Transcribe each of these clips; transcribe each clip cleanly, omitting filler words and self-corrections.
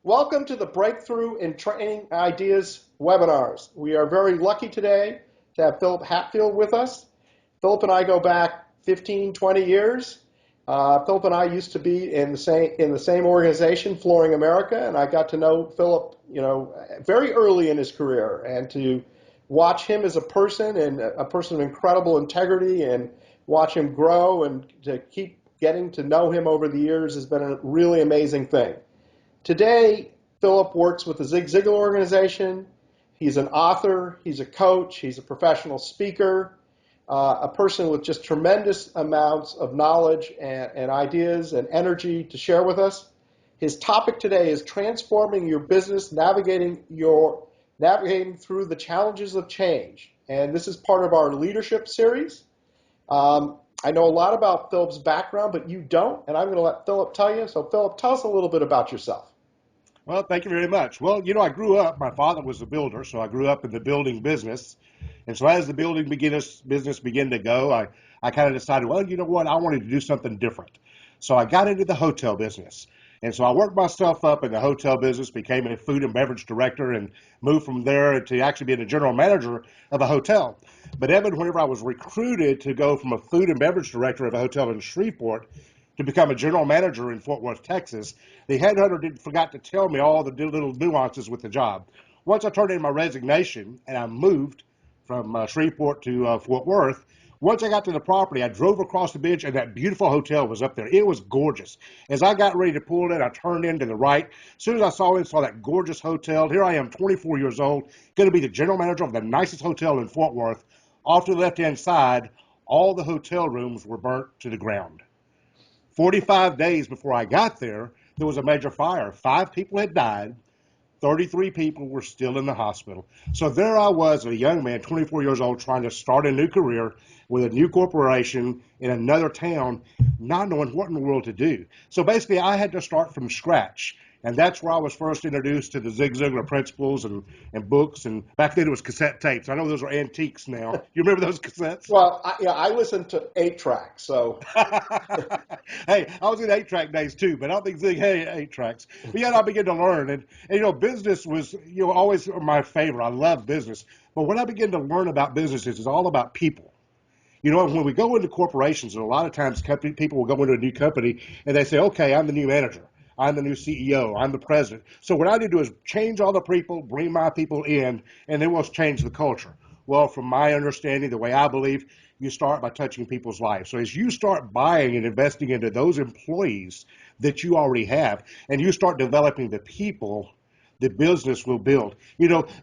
Welcome to the Breakthrough in Training Ideas webinars. We are very lucky today to have Phillip Hatfield with us. Phillip and I go back 15, 20 years. Phillip and I used to be in the same organization, Flooring America, and I got to know Phillip, very early in his career, and to watch him as a person and a person of incredible integrity and watch him grow and to keep getting to know him over the years has been a really amazing thing. Today, Phillip works with the Zig Ziglar organization. He's an author, he's a coach, he's a professional speaker, a person with just tremendous amounts of knowledge and ideas and energy to share with us. His topic today is transforming your business, navigating through the challenges of change. And this is part of our leadership series. I know a lot about Phillip's background, but you don't, and I'm going to let Phillip tell you. So Phillip, tell us a little bit about yourself. Well, thank you very much. Well, I grew up, my father was a builder, so I grew up in the building business. And so as the building business began to go, I kind of decided, well, you know what, I wanted to do something different. So I got into the hotel business. And so I worked myself up in the hotel business, became a food and beverage director, and moved from there to actually being a general manager of a hotel. But Evan, whenever I was recruited to go from a food and beverage director of a hotel in Shreveport to become a general manager in Fort Worth, Texas, the headhunter forgot to tell me all the little nuances with the job. Once I turned in my resignation and I moved from Shreveport to Fort Worth, once I got to the property, I drove across the beach and that beautiful hotel was up there. It was gorgeous. As I got ready to pull in, I turned in to the right. As soon as I saw that gorgeous hotel, here I am, 24 years old, going to be the general manager of the nicest hotel in Fort Worth. Off to the left-hand side, all the hotel rooms were burnt to the ground. 45 days before I got there, there was a major fire. 5 people had died. 33 people were still in the hospital. So there I was, a young man, 24 years old, trying to start a new career with a new corporation in another town, not knowing what in the world to do. So basically, I had to start from scratch. And that's where I was first introduced to the Zig Ziglar principles and books. And back then it was cassette tapes. I know those are antiques now. You remember those cassettes? Well, I listened to 8-track, so. Hey, I was in 8-track days too, but I don't think Zig had 8-tracks. But yet I began to learn. And business was, always my favorite. I love business. But when I began to learn about businesses, it's all about people. When we go into corporations, and a lot of times people will go into a new company and they say, okay, I'm the new manager. I'm the new CEO. I'm the president. So what I need to do is change all the people, bring my people in, and then we'll change the culture. Well, from my understanding, the way I believe, you start by touching people's lives. So as you start buying and investing into those employees that you already have, and you start developing the people, the business will build.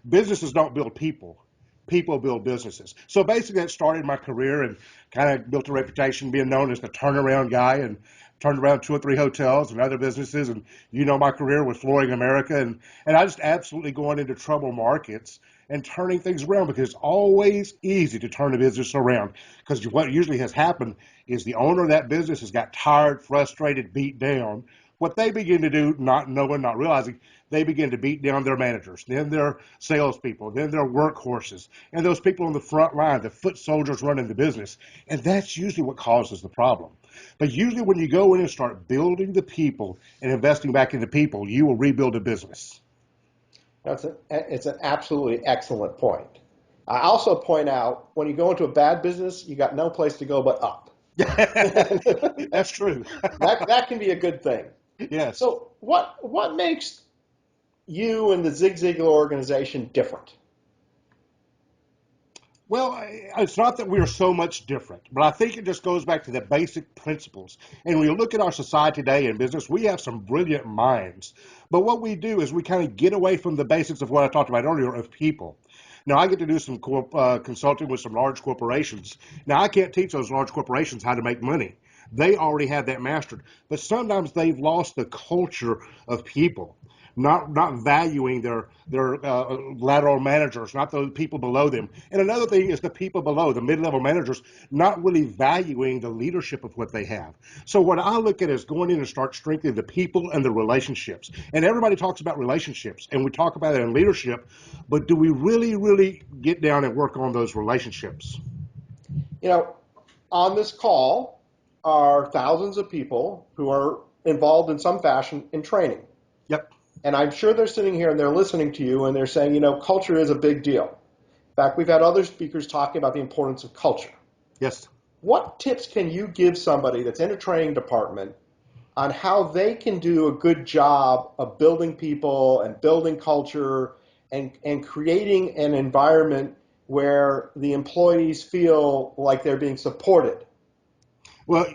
Businesses don't build people. People build businesses. So basically that started my career and kind of built a reputation being known as the turnaround guy, and turned around 2 or 3 hotels and other businesses. And my career with Flooring America. And I just absolutely going into trouble markets and turning things around, because it's always easy to turn a business around. Because what usually has happened is the owner of that business has got tired, frustrated, beat down. What they begin to do, not knowing, not realizing, they begin to beat down their managers, then their salespeople, then their workhorses, and those people on the front line, the foot soldiers running the business. And that's usually what causes the problem. But usually when you go in and start building the people and investing back into people, you will rebuild a business. It's an absolutely excellent point. I also point out, when you go into a bad business, you got no place to go but up. That's true. That can be a good thing. Yes. So what makes you and the Zig Ziglar organization different? Well, it's not that we are so much different, but I think it just goes back to the basic principles. And when you look at our society today in business, we have some brilliant minds. But what we do is we kind of get away from the basics of what I talked about earlier of people. Now, I get to do some consulting with some large corporations. Now, I can't teach those large corporations how to make money. They already have that mastered. But sometimes they've lost the culture of people, not valuing their lateral managers, not the people below them. And another thing is the people below, the mid-level managers, not really valuing the leadership of what they have. So what I look at is going in and start strengthening the people and the relationships. And everybody talks about relationships, and we talk about it in leadership, but do we really, really get down and work on those relationships? On this call are thousands of people who are involved in some fashion in training. Yep. And I'm sure they're sitting here and they're listening to you and they're saying, culture is a big deal. In fact, we've had other speakers talking about the importance of culture. Yes. What tips can you give somebody that's in a training department on how they can do a good job of building people and building culture and creating an environment where the employees feel like they're being supported? Well,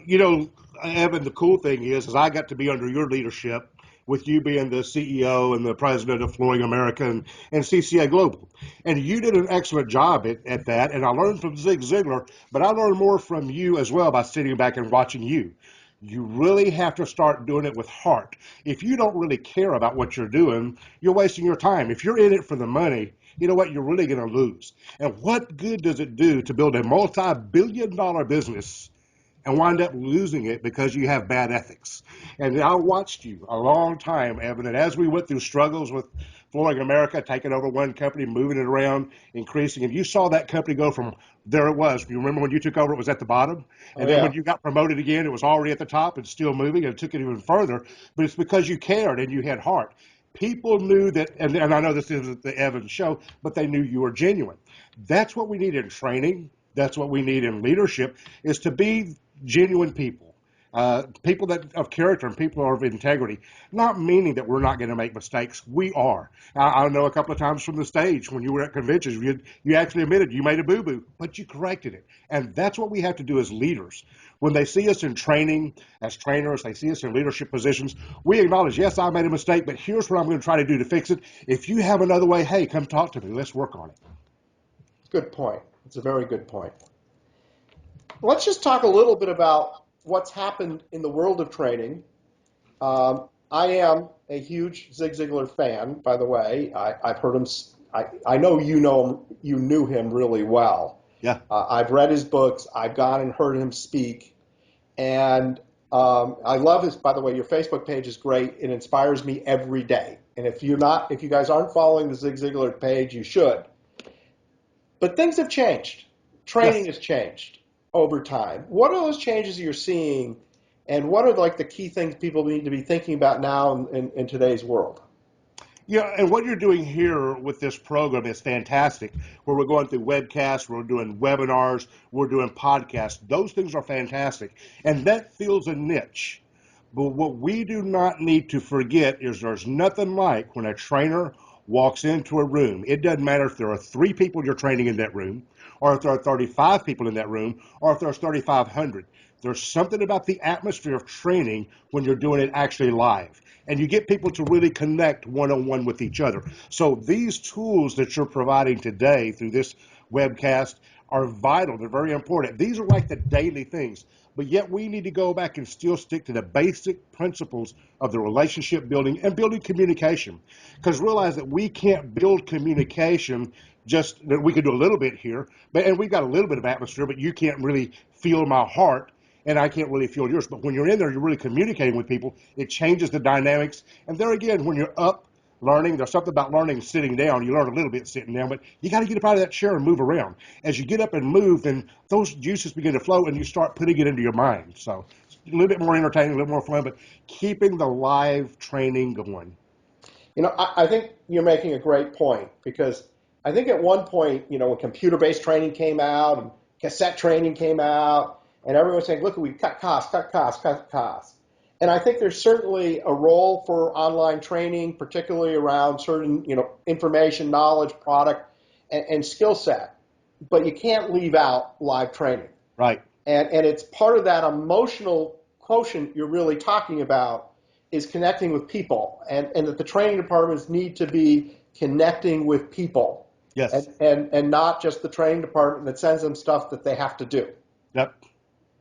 Evan, the cool thing is I got to be under your leadership with you being the CEO and the president of Flooring America and CCA Global. And you did an excellent job at that. And I learned from Zig Ziglar, but I learned more from you as well by sitting back and watching you. You really have to start doing it with heart. If you don't really care about what you're doing, you're wasting your time. If you're in it for the money, you know what? You're really going to lose. And what good does it do to build a multi-billion-dollar business and wind up losing it because you have bad ethics? And I watched you a long time, Evan, and as we went through struggles with Flooring America, taking over one company, moving it around, increasing, and you saw that company go from there it was. You remember when you took over, it was at the bottom, Oh, and then yeah. when you got promoted again, it was already at the top and still moving, and it took it even further. But it's because you cared and you had heart. People knew that, and I know this isn't the Evan show, but they knew you were genuine. That's what we need in training. That's what we need in leadership, is to be genuine people, people that of character and people are of integrity. Not meaning that we're not going to make mistakes. We are. I know a couple of times from the stage when you were at conventions, you actually admitted you made a boo-boo, but you corrected it. And that's what we have to do as leaders. When they see us in training, as trainers, they see us in leadership positions, we acknowledge, yes, I made a mistake, but here's what I'm going to try to do to fix it. If you have another way, hey, come talk to me. Let's work on it. Good point. It's a very good point. Let's just talk a little bit about what's happened in the world of training. I am a huge Zig Ziglar fan, by the way. I've heard him. I know you knew him really well. Yeah. I've read his books. I've gone and heard him speak, and I love his. By the way, your Facebook page is great. It inspires me every day. And if you guys aren't following the Zig Ziglar page, you should. But things have changed. Training Yes. has changed over time. What are those changes you're seeing, and what are like the key things people need to be thinking about now in today's world? Yeah, and what you're doing here with this program is fantastic. Where we're going through webcasts, we're doing webinars, we're doing podcasts. Those things are fantastic. And that fills a niche. But what we do not need to forget is there's nothing like when a trainer walks into a room. It doesn't matter if there are 3 people you're training in that room, or if there are 35 people in that room, or if there's 3,500. There's something about the atmosphere of training when you're doing it actually live. And you get people to really connect one-on-one with each other. So these tools that you're providing today through this webcast are vital. They're very important. These are like the daily things. But yet we need to go back and still stick to the basic principles of the relationship building and building communication. Because realize that we can't build communication just that we can do a little bit here, and we've got a little bit of atmosphere, but you can't really feel my heart and I can't really feel yours. But when you're in there, you're really communicating with people. It changes the dynamics. And there again, when you're up learning, there's something about learning sitting down. You learn a little bit sitting down, but you got to get up out of that chair and move around. As you get up and move, then those juices begin to flow and you start putting it into your mind. So it's a little bit more entertaining, a little more fun, but keeping the live training going. I think you're making a great point because I think at one point, when computer-based training came out and cassette training came out, and everyone was saying, look, we cut costs, cut costs, cut costs. And I think there's certainly a role for online training, particularly around certain, information, knowledge, product, and skill set. But you can't leave out live training. Right. And it's part of that emotional quotient you're really talking about is connecting with people, and that the training departments need to be connecting with people, Yes. and not just the training department that sends them stuff that they have to do. Yep.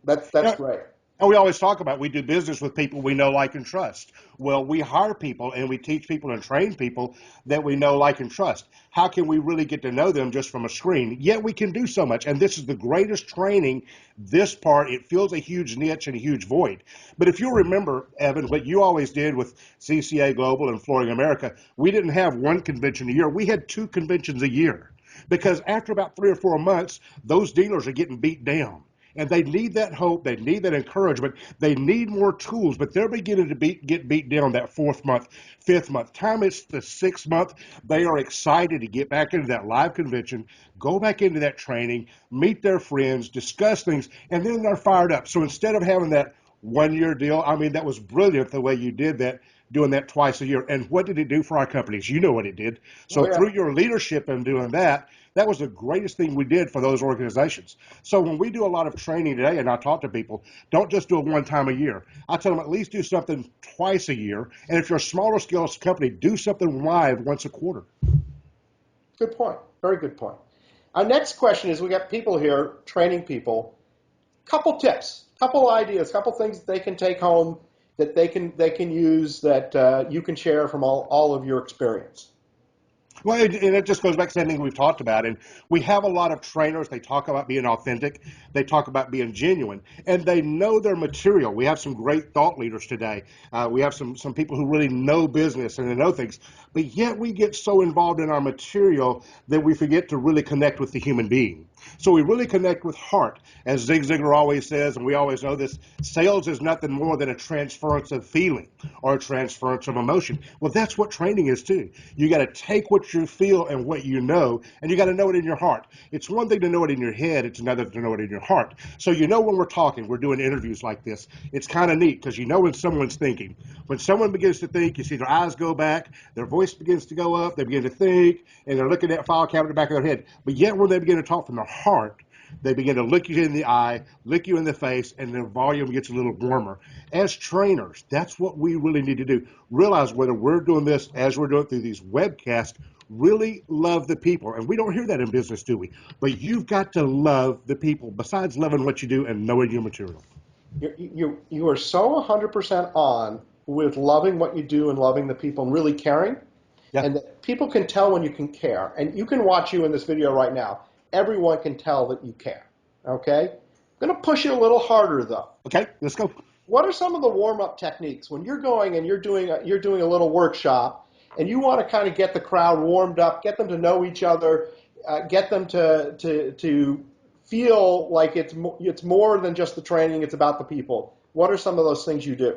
That's great. And we always talk about we do business with people we know, like, and trust. Well, we hire people and we teach people and train people that we know, like, and trust. How can we really get to know them just from a screen? Yet we can do so much. And this is the greatest training, this part. It fills a huge niche and a huge void. But if you remember, Evan, what you always did with CCA Global and Flooring America, we didn't have one convention a year. We had 2 conventions a year. Because after about 3 or 4 months, those dealers are getting beat down. And they need that hope. They need that encouragement. They need more tools, but they're beginning to get beat down that 4th month, 5th month. Time it's the 6th month, they are excited to get back into that live convention, go back into that training, meet their friends, discuss things, and then they're fired up. So instead of having that 1 year deal, I mean, that was brilliant the way you did that, doing that twice a year. And what did it do for our companies? You know what it did. So Oh, yeah. through your leadership in doing that, that was the greatest thing we did for those organizations. So when we do a lot of training today, and I talk to people, don't just do it one time a year. I tell them at least do something twice a year. And if you're a smaller scale company, do something live once a quarter. Good point. Very good point. Our next question is, we got people here, training people. Couple tips, couple ideas, couple things that they can take home, that they can use, that you can share from all of your experience. Well, and it just goes back to something we've talked about. And we have a lot of trainers. They talk about being authentic. They talk about being genuine. And they know their material. We have some great thought leaders today. We have some people who really know business and they know things. But yet we get so involved in our material that we forget to really connect with the human being. So we really connect with heart. As Zig Ziglar always says, and we always know this, sales is nothing more than a transference of feeling or a transference of emotion. Well, that's what training is too. You got to take what you feel and what you know, and you got to know it in your heart. It's one thing to know it in your head, it's another to know it in your heart. So you know when we're talking, we're doing interviews like this, it's kind of neat because you know when someone's thinking. When someone begins to think, you see their eyes go back, their voice begins to go up, they begin to think, and they're looking at file cabinet in the back of their head. But yet when they begin to talk from their heart, they begin to look you in the eye, look you in the face, and their volume gets a little warmer. As trainers, that's what we really need to do. Realize whether we're doing this as we're doing it through these webcasts, really love the people. And we don't hear that in business, do we? But you've got to love the people, besides loving what you do and knowing your material. You are so 100% on with loving what you do and loving the people and really caring. Yeah. And that people can tell when you can care. And you can watch you in this video right now. Everyone can tell that you care. Okay? I'm going to push you a little harder though. Okay, let's go. What are some of the warm-up techniques when you're going and you're doing a little workshop and you want to kind of get the crowd warmed up, get them to know each other, get them to feel like it's more than just the training, it's about the people. What are some of those things you do?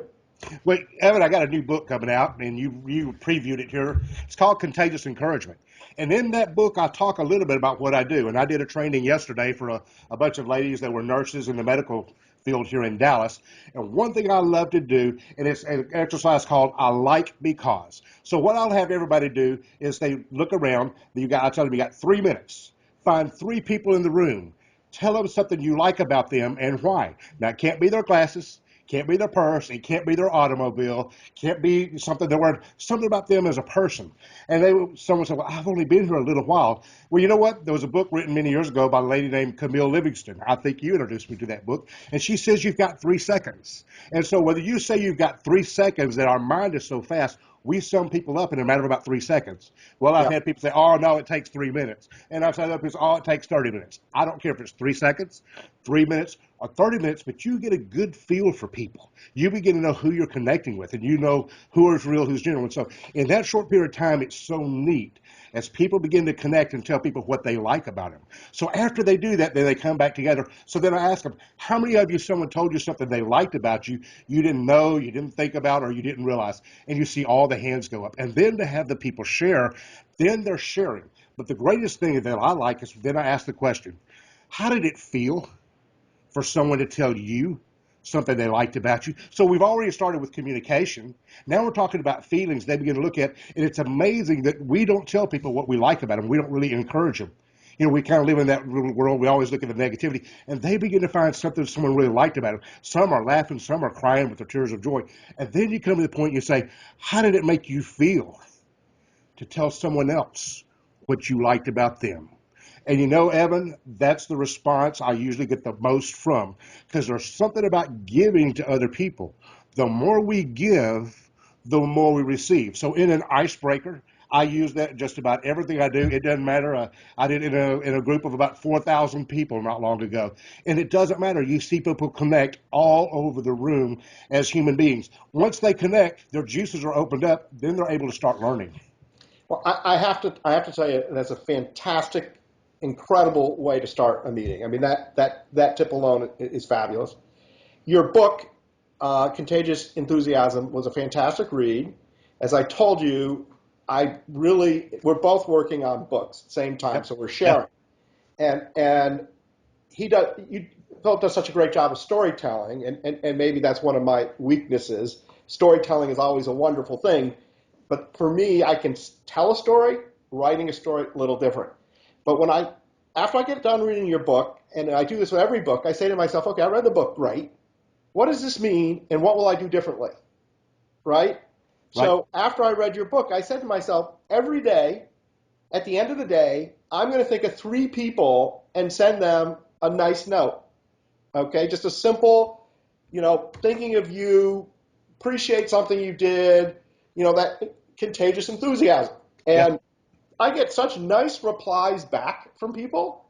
Wait, Evan, I got a new book coming out, and you previewed it here. It's called Contagious Encouragement. And in that book, I talk a little bit about what I do. And I did a training yesterday for a bunch of ladies that were nurses in the medical field here in Dallas. And one thing I love to do, and it's an exercise called I Like Because. So what I'll have everybody do is they look around. I tell them you got 3 minutes. Find 3 people in the room. Tell them something you like about them and why. Now, it can't be their glasses. Can't be their purse. It can't be their automobile. Can't be something something about them as a person. And someone said, "Well, I've only been here a little while." Well, you know what? There was a book written many years ago by a lady named Camille Livingston. I think you introduced me to that book. And she says you've got 3 seconds. And so whether you say you've got 3 seconds, that our mind is so fast, we sum people up in a matter of about 3 seconds. Well, I've Yeah. had people say, "Oh, no, it takes 3 minutes." And I've said other people, "Oh, it takes 30 minutes." I don't care if it's 3 seconds, 3 minutes, or 30 minutes, but you get a good feel for people. You begin to know who you're connecting with, and you know who is real, who's genuine. So in that short period of time, it's so neat as people begin to connect and tell people what they like about them. So after they do that, then they come back together. So then I ask them, how many of you, someone told you something they liked about you, you didn't know, you didn't think about, or you didn't realize? And you see all the hands go up. And then to have the people share, then they're sharing. But the greatest thing that I like is then I ask the question, how did it feel for someone to tell you something they liked about you? So we've already started with communication. Now we're talking about feelings they begin to look at, and it's amazing that we don't tell people what we like about them. We don't really encourage them. You know, we kind of live in that world. We always look at the negativity, and they begin to find something someone really liked about them. Some are laughing, some are crying with their tears of joy. And then you come to the point you say, how did it make you feel to tell someone else what you liked about them? And you know, Evan, that's the response I usually get the most from, because there's something about giving to other people. The more we give, the more we receive. So in an icebreaker, I use that just about everything I do. It doesn't matter. I did it in a group of about 4,000 people not long ago. And it doesn't matter. You see people connect all over the room as human beings. Once they connect, their juices are opened up, then they're able to start learning. Well, I have to tell you, that's a fantastic incredible way to start a meeting. I mean, that tip alone is fabulous. Your book, Contagious Enthusiasm, was a fantastic read. As I told you, we're both working on books at the same time, Yep. so we're Yeah. sharing. And Philip does such a great job of storytelling, and maybe that's one of my weaknesses. Storytelling is always a wonderful thing, but for me, I can tell a story, writing a story, a little different. But after I get done reading your book, and I do this with every book, I say to myself, okay, I read the book, great. What does this mean, and what will I do differently? Right? Right. So after I read your book, I said to myself, every day, at the end of the day, I'm going to think of 3 people and send them a nice note. Okay, just a simple, thinking of you, appreciate something you did, that contagious enthusiasm. Yeah. And I get such nice replies back from people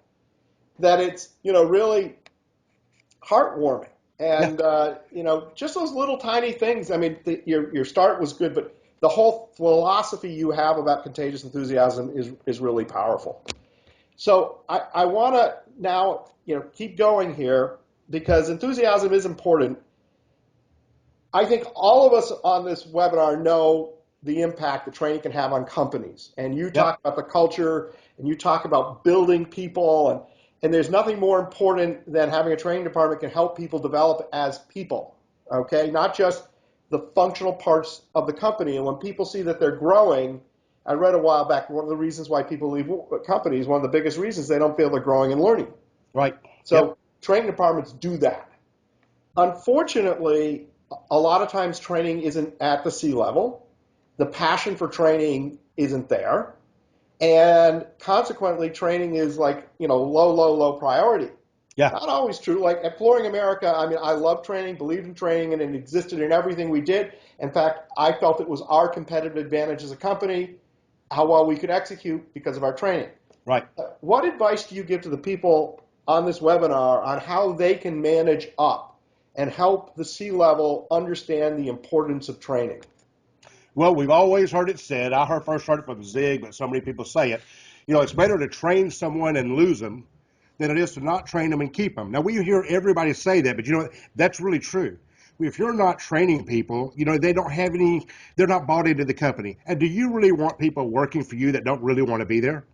that it's, really heartwarming. Yeah. And, just those little tiny things. I mean, your start was good, but the whole philosophy you have about contagious enthusiasm is really powerful. So I want to now, keep going here because enthusiasm is important. I think all of us on this webinar know the impact that training can have on companies. And you Yep. talk about the culture and you talk about building people, and there's nothing more important than having a training department can help people develop as people, okay? Not just the functional parts of the company. And when people see that they're growing, I read a while back, one of the reasons why people leave companies, one of the biggest reasons they don't feel they're growing and learning. Right. Yep. So training departments do that. Unfortunately, a lot of times training isn't at the C level. The passion for training isn't there. And consequently, training is like, low priority. Yeah. Not always true. Like at Flooring America, I mean, I love training, believed in training, and it existed in everything we did. In fact, I felt it was our competitive advantage as a company, how well we could execute because of our training. Right. What advice do you give to the people on this webinar on how they can manage up and help the C-level understand the importance of training? Well, we've always heard it said, first heard it from Zig, but so many people say it, it's better to train someone and lose them than it is to not train them and keep them. Now, we hear everybody say that, but that's really true. If you're not training people, they don't have they're not bought into the company. And do you really want people working for you that don't really want to be there?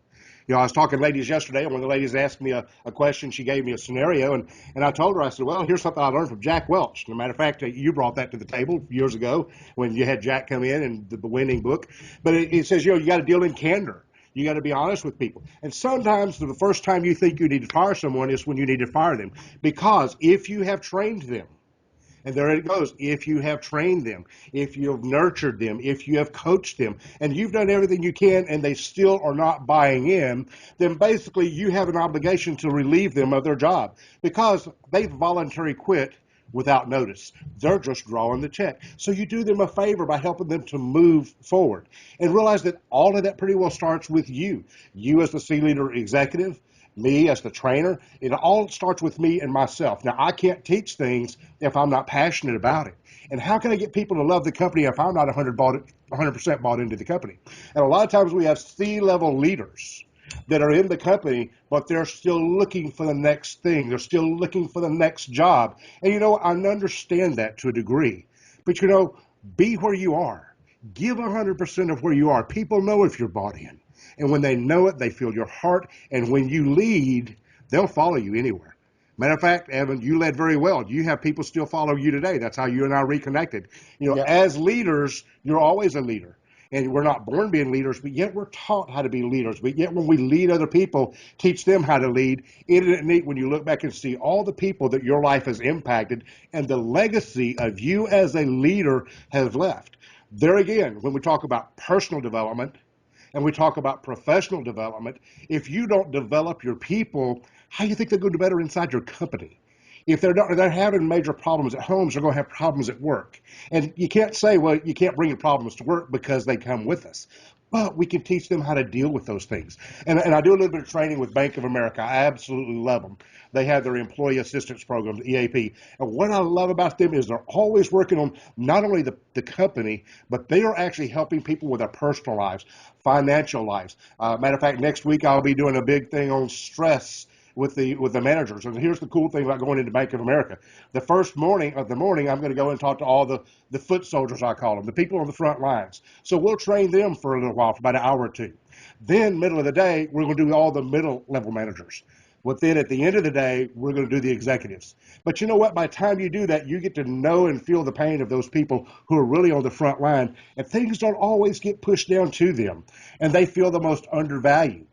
I was talking to ladies yesterday, and one of the ladies asked me a question. She gave me a scenario, and I told her, I said, well, here's something I learned from Jack Welch. As a matter of fact, you brought that to the table years ago when you had Jack come in and the winning book. But it says, you got to deal in candor. You got to be honest with people. And sometimes the first time you think you need to fire someone is when you need to fire them. Because if you have trained them, and there it goes. If you have trained them, if you have nurtured them, if you have coached them, and you've done everything you can and they still are not buying in, then basically you have an obligation to relieve them of their job because they've voluntarily quit without notice. They're just drawing the check. So you do them a favor by helping them to move forward and realize that all of that pretty well starts with you. You as the C-leader executive, me as the trainer, it all starts with me and myself. Now, I can't teach things if I'm not passionate about it. And how can I get people to love the company if I'm not 100% bought into the company? And a lot of times we have C-level leaders that are in the company, but they're still looking for the next thing. They're still looking for the next job. And, I understand that to a degree. But, be where you are. Give 100% of where you are. People know if you're bought in. And when they know it, they feel your heart. And when you lead, they'll follow you anywhere. Matter of fact, Evan, you led very well. You have people still follow you today. That's how you and I reconnected. Yeah. As leaders, you're always a leader. And we're not born being leaders, but yet we're taught how to be leaders. But yet when we lead other people, teach them how to lead, isn't it neat when you look back and see all the people that your life has impacted and the legacy of you as a leader has left? There again, when we talk about personal development, and we talk about professional development, if you don't develop your people, how do you think they're going to do better inside your company? If they're having major problems at home, they're going to have problems at work. And you can't say, well, you can't bring your problems to work because they come with us. but we can teach them how to deal with those things. And I do a little bit of training with Bank of America. I absolutely love them. They have their employee assistance program, EAP. And what I love about them is they're always working on not only the company, but they are actually helping people with their personal lives, financial lives. Matter of fact, next week I'll be doing a big thing on stress with the managers. And here's the cool thing about going into Bank of America. The first morning of the morning, I'm going to go and talk to all the foot soldiers, I call them, the people on the front lines. So we'll train them for a little while, for about an hour or two. Then, middle of the day, we're going to do all the middle level managers. But then at the end of the day, we're going to do the executives. But you know what? By the time you do that, you get to know and feel the pain of those people who are really on the front line. And things don't always get pushed down to them. And they feel the most undervalued.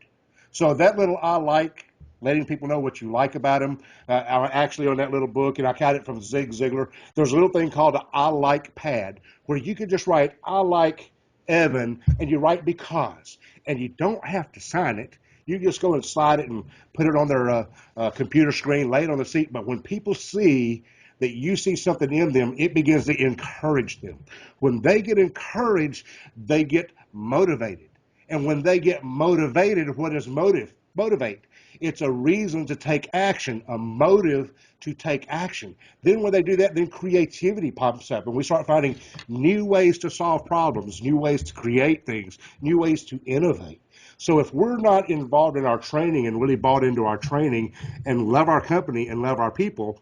So that little I like, letting people know what you like about them. Actually, on that little book, and I got it from Zig Ziglar, there's a little thing called an I like pad where you can just write I like Evan and you write because. And you don't have to sign it. You just go and slide it and put it on their computer screen, lay it on the seat. But when people see that you see something in them, it begins to encourage them. When they get encouraged, they get motivated. And when they get motivated, what is motivate? It's a reason to take action, a motive to take action. Then when they do that, then creativity pops up, and we start finding new ways to solve problems, new ways to create things, new ways to innovate. So if we're not involved in our training and really bought into our training and love our company and love our people,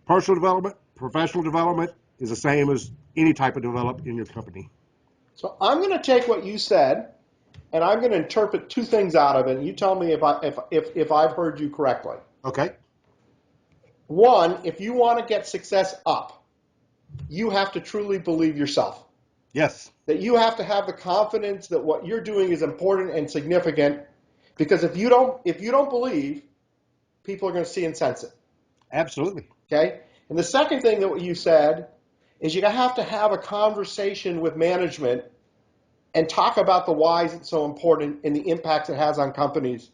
personal development, professional development is the same as any type of development in your company. So I'm going to take what you said, and I'm going to interpret two things out of it. And you tell me if I've heard you correctly. Okay? One, if you want to get success up, you have to truly believe yourself. Yes. That you have to have the confidence that what you're doing is important and significant. Because if you don't believe, people are going to see and sense it. Absolutely. Okay? And the second thing that what you said is you have to have a conversation with management and talk about the whys it's so important and the impacts it has on companies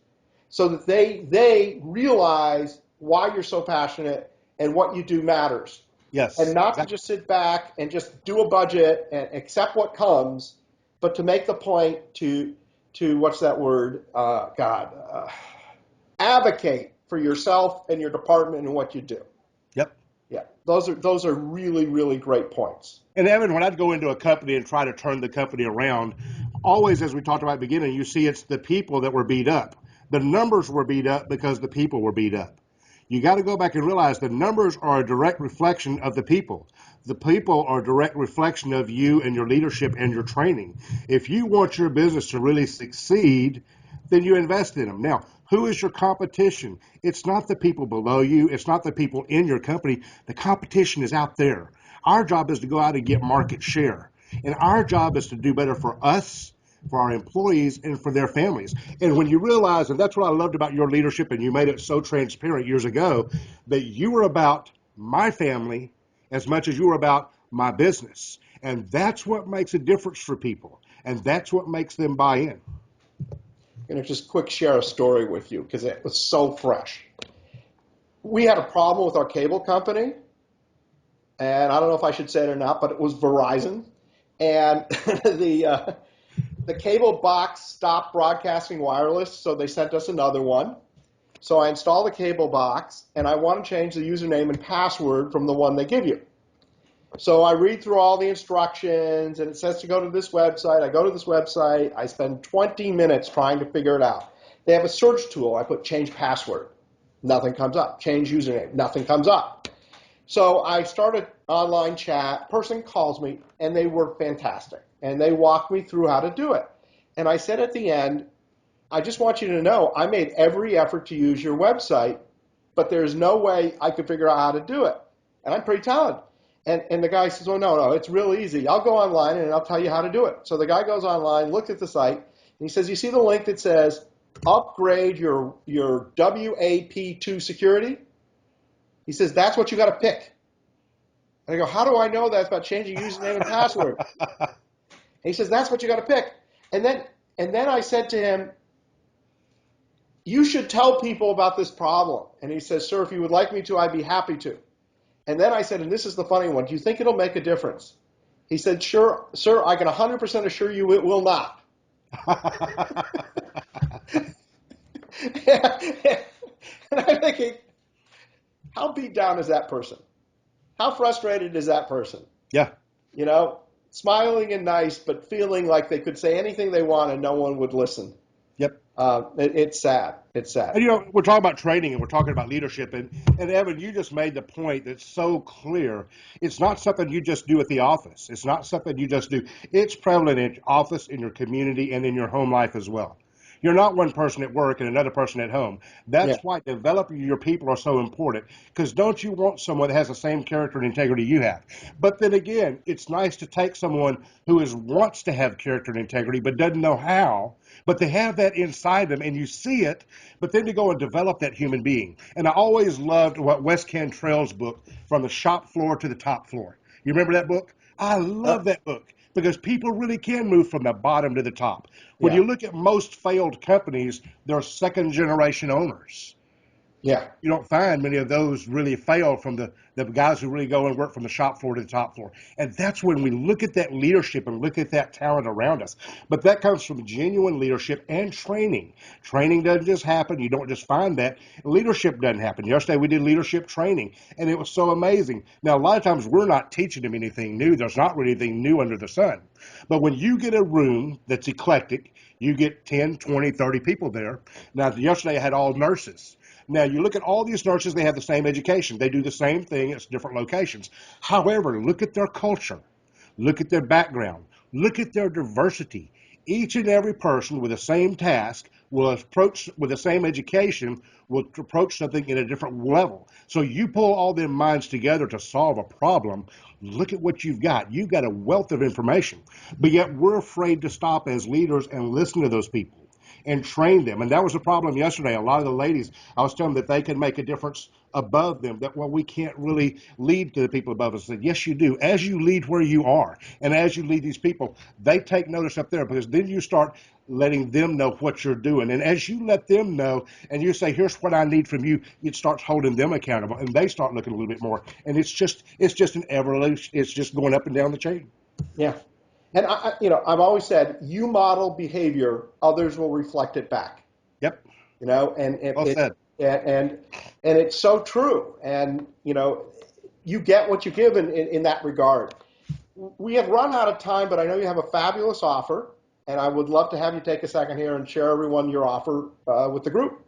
so that they realize why you're so passionate and what you do matters. Yes. And not to Exactly. just sit back and just do a budget and accept what comes, but to make the point to what's that word? Advocate for yourself and your department and what you do. Yep. Yeah, those are really, really great points. And Evan, when I'd go into a company and try to turn the company around, always, as we talked about at the beginning, you see it's the people that were beat up. The numbers were beat up because the people were beat up. You got to go back and realize the numbers are a direct reflection of the people. The people are a direct reflection of you and your leadership and your training. If you want your business to really succeed, then you invest in them. Now, who is your competition? It's not the people below you. It's not the people in your company. The competition is out there. Our job is to go out and get market share. And our job is to do better for us, for our employees, and for their families. And when you realize, and that's what I loved about your leadership, and you made it so transparent years ago, that you were about my family as much as you were about my business. And that's what makes a difference for people. And that's what makes them buy in. I'm going to just quick share a story with you because it was so fresh. We had a problem with our cable company, and I don't know if I should say it or not, but it was Verizon, and the cable box stopped broadcasting wireless, so they sent us another one. So I installed the cable box, and I want to change the username and password from the one they give you. So I read through all the instructions, and it says to go to this website. I go to this website. I spend 20 minutes trying to figure it out. They have a search tool. I put change password. Nothing comes up. Change username. Nothing comes up. So I started online chat. Person calls me, and they were fantastic. And they walked me through how to do it. And I said at the end, I just want you to know I made every effort to use your website, but there's no way I could figure out how to do it. And I'm pretty talented. And the guy says, oh, no, it's real easy. I'll go online and I'll tell you how to do it. So the guy goes online, looks at the site, and he says, you see the link that says upgrade your WAP2 security? He says, that's what you got to pick. And I go, how do I know that's about changing username and password? And he says, that's what you got to pick. And then I said to him, you should tell people about this problem. And he says, sir, if you would like me to, I'd be happy to. And then I said, and this is the funny one, do you think it'll make a difference? He said, sure, sir, I can 100% assure you it will not. And I'm thinking, how beat down is that person? How frustrated is that person? Yeah. You know, smiling and nice, but feeling like they could say anything they want and no one would listen. Yep. It's sad. It's sad. And we're talking about training and we're talking about leadership. And Evan, you just made the point that's so clear. It's not something you just do at the office. It's not something you just do. It's prevalent in your office, in your community, and in your home life as well. You're not one person at work and another person at home. Yeah. That's why developing your people are so important. Because don't you want someone that has the same character and integrity you have? But then again, it's nice to take someone who wants to have character and integrity but doesn't know how, but they have that inside them and you see it, but then to go and develop that human being. And I always loved what Wes Cantrell's book, From the Shop Floor to the Top Floor. You remember that book? I love Uh, that book because people really can move from the bottom to the top. When yeah. you look at most failed companies, they're second generation owners. Yeah. You don't find many of those really fail from the guys who really go and work from the shop floor to the top floor. And that's when we look at that leadership and look at that talent around us. But that comes from genuine leadership and training. Training doesn't just happen. You don't just find that. Leadership doesn't happen. Yesterday we did leadership training, and it was so amazing. Now, a lot of times we're not teaching them anything new. There's not really anything new under the sun. But when you get a room that's eclectic, you get 10, 20, 30 people there. Now, yesterday I had all nurses. Now, you look at all these nurses, they have the same education. They do the same thing at different locations. However, look at their culture. Look at their background. Look at their diversity. Each and every person with the same task will approach with the same education will approach something in a different level. So you pull all them minds together to solve a problem. Look at what you've got. You've got a wealth of information. But yet we're afraid to stop as leaders and listen to those people and train them. And that was the problem yesterday. A lot of the ladies, I was telling them that they can make a difference above them, that, well, we can't really lead to the people above us. I said, yes, you do. As you lead where you are, and as you lead these people, they take notice up there because then you start letting them know what you're doing. And as you let them know and you say, here's what I need from you, it starts holding them accountable and they start looking a little bit more. And it's just an evolution. It's just going up and down the chain. Yeah. And I've always said, you model behavior, others will reflect it back. Yep. And Well said. and it's so true. And you get what you give in that regard. We have run out of time, but I know you have a fabulous offer, and I would love to have you take a second here and share everyone your offer with the group.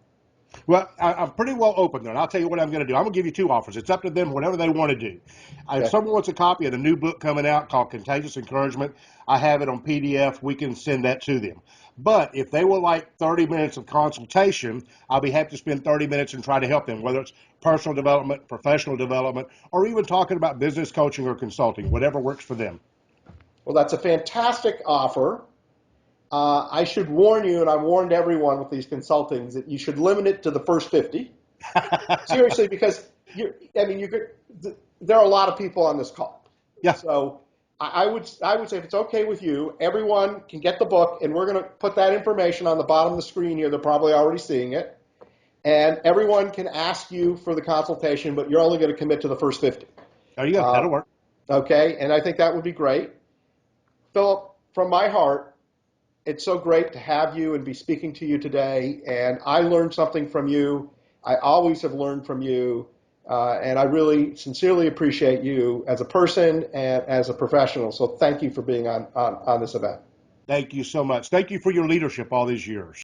Well, I'm pretty well open there, and I'll tell you what I'm going to do. I'm going to give you two offers. It's up to them, whatever they want to do. If Okay. someone wants a copy of the new book coming out called Contagious Encouragement, I have it on PDF. We can send that to them. But if they would like 30 minutes of consultation, I'll be happy to spend 30 minutes and try to help them, whether it's personal development, professional development, or even talking about business coaching or consulting, whatever works for them. Well, that's a fantastic offer. I should warn you, and I've warned everyone with these consultings, that you should limit it to the first 50. Seriously, because there are a lot of people on this call. Yeah. So I would say, if it's okay with you, everyone can get the book, and we're going to put that information on the bottom of the screen here. They're probably already seeing it. And everyone can ask you for the consultation, but you're only going to commit to the first 50. There you go. Uh, That'll work. okay, and I think that would be great. Philip, from my heart, it's so great to have you and be speaking to you today. And I learned something from you. I always have learned from you. And I really sincerely appreciate you as a person and as a professional. So thank you for being on this event. Thank you so much. Thank you for your leadership all these years.